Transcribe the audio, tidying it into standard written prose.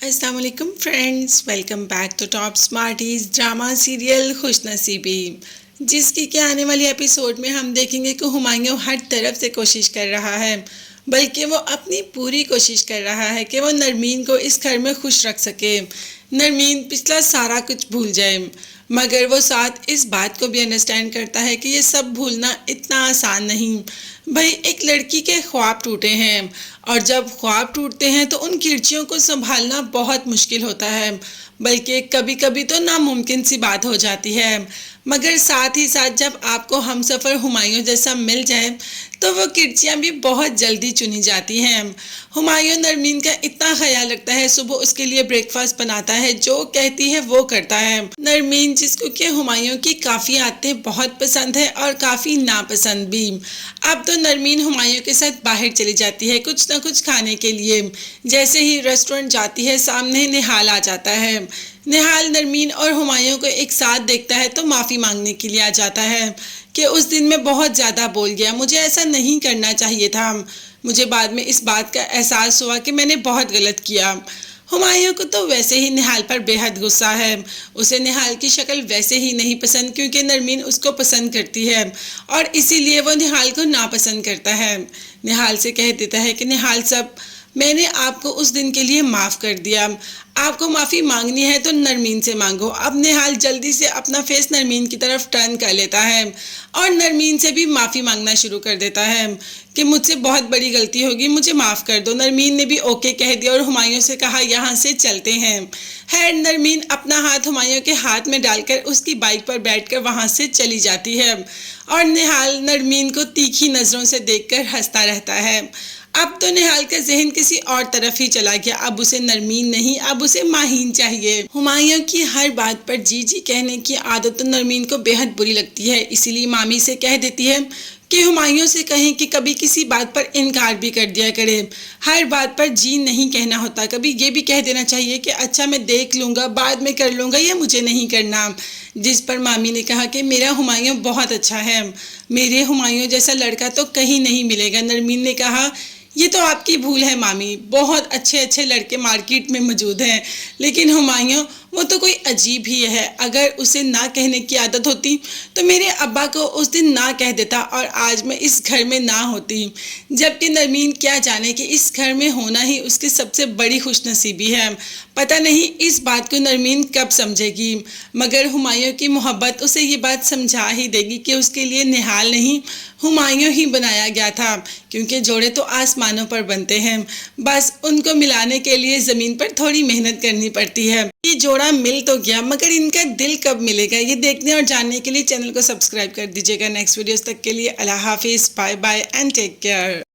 अस्सलाम वालेकुम friends, welcome back to Top Smarties drama serial Khush Naseebi, जिसकी के आने वाली एपिसोड में हम देखेंगे कि हुमायूं हर तरफ से कोशिश कर रहा है, बल्कि वो अपनी पूरी कोशिश कर रहा है कि वो नरमीन को इस घर में खुश रख सके, नरमीन पिछला सारा कुछ भूल जाए। मगर वो साथ इस बात को भी अंडरस्टैंड करता है कि ये सब भूलना इतना आसान नहीं। भाई एक लड़की के ख्वाब टूटे हैं और जब ख्वाब टूटते हैं तो उन किरचियों को संभालना बहुत मुश्किल होता है, बल्कि कभी कभी तो नामुमकिन सी बात हो जाती है। मगर साथ ही साथ जब आपको हमसफ़र हुमायूं जैसा मिल जाए तो वो किरचियाँ भी बहुत जल्दी चुनी जाती हैं। हुमायूं नरमीन का इतना ख्याल रखता है, सुबह उसके लिए ब्रेकफास्ट बनाता है, जो कहती है वो करता है। नरमीन जिसको कि हुमायूं की काफ़ी आदतें बहुत पसंद है और काफ़ी नापसंद भी। अब तो नरमीन हुमायूं के साथ बाहर चली जाती है कुछ ना कुछ खाने के लिए। जैसे ही रेस्टोरेंट जाती है सामने निहाल आ जाता है। निहाल नरमीन और हुमायूं को एक साथ देखता है तो माफ़ी मांगने के लिए आ जाता है कि उस दिन मैं बहुत ज़्यादा बोल गया, मुझे ऐसा नहीं करना चाहिए था। मुझे बाद में इस बात का एहसास हुआ कि मैंने बहुत गलत किया। हुमायूं को तो वैसे ही निहाल पर बेहद गुस्सा है। उसे निहाल की शक्ल वैसे ही नहीं पसंद, क्योंकि नरमीन उसको पसंद करती है और इसीलिए वो निहाल को नापसंद करता है। निहाल से कह देता है कि निहाल सब, मैंने आपको उस दिन के लिए माफ़ कर दिया, आपको माफ़ी मांगनी है तो नरमीन से मांगो। अब निहाल जल्दी से अपना फेस नरमीन की तरफ टर्न कर लेता है और नरमीन से भी माफ़ी मांगना शुरू कर देता है कि मुझसे बहुत बड़ी गलती होगी, मुझे माफ़ कर दो। नरमीन ने भी ओके कह दिया और हुमायूं से कहा यहाँ से चलते हैं। खैर नरमीन अपना हाथ हुमायूं के हाथ में डालकर उसकी बाइक पर बैठकर वहाँ से चली जाती है और निहाल नरमीन को तीखी नज़रों से देखकर हंसता रहता है। अब तो निहाल का जहन किसी और तरफ ही चला गया। अब उसे नरमीन नहीं, अब उसे माहीन चाहिए। हुमायूं की हर बात पर जी जी कहने की आदत तो नरमीन को बेहद बुरी लगती है, इसीलिए मामी से कह देती है कि हुमायूं से कहें कि कभी किसी बात पर इनकार भी कर दिया करे। हर बात पर जी नहीं कहना होता, कभी ये भी कह देना चाहिए कि अच्छा मैं देख लूँगा, बाद में कर लूँगा, या मुझे नहीं करना। जिस पर मामी ने कहा कि मेरा हुमायूं बहुत अच्छा है, मेरे हुमायूं जैसा लड़का तो कहीं नहीं मिलेगा। नरमीन ने कहा ये तो आपकी भूल है मामी, बहुत अच्छे अच्छे लड़के मार्केट में मौजूद हैं, लेकिन हुमायूं वो तो कोई अजीब ही है। अगर उसे ना कहने की आदत होती तो मेरे अब्बा को उस दिन ना कह देता और आज मैं इस घर में ना होती। जबकि नरमीन क्या जाने कि इस घर में होना ही उसकी सबसे बड़ी खुशनसीबी है। पता नहीं इस बात को नरमीन कब समझेगी, मगर हुमायूं की मोहब्बत उसे ये बात समझा ही देगी कि उसके लिए निहाल नहीं हुमायूं ही बनाया गया था, क्योंकि जोड़े तो आसमानों पर बनते हैं, बस उनको मिलाने के लिए ज़मीन पर थोड़ी मेहनत करनी पड़ती है। ये जोड़ा मिल तो गया, मगर इनका दिल कब मिलेगा, ये देखने और जानने के लिए चैनल को सब्सक्राइब कर दीजिएगा। नेक्स्ट वीडियोस तक के लिए अल्लाह हाफिज़, bye bye and take care.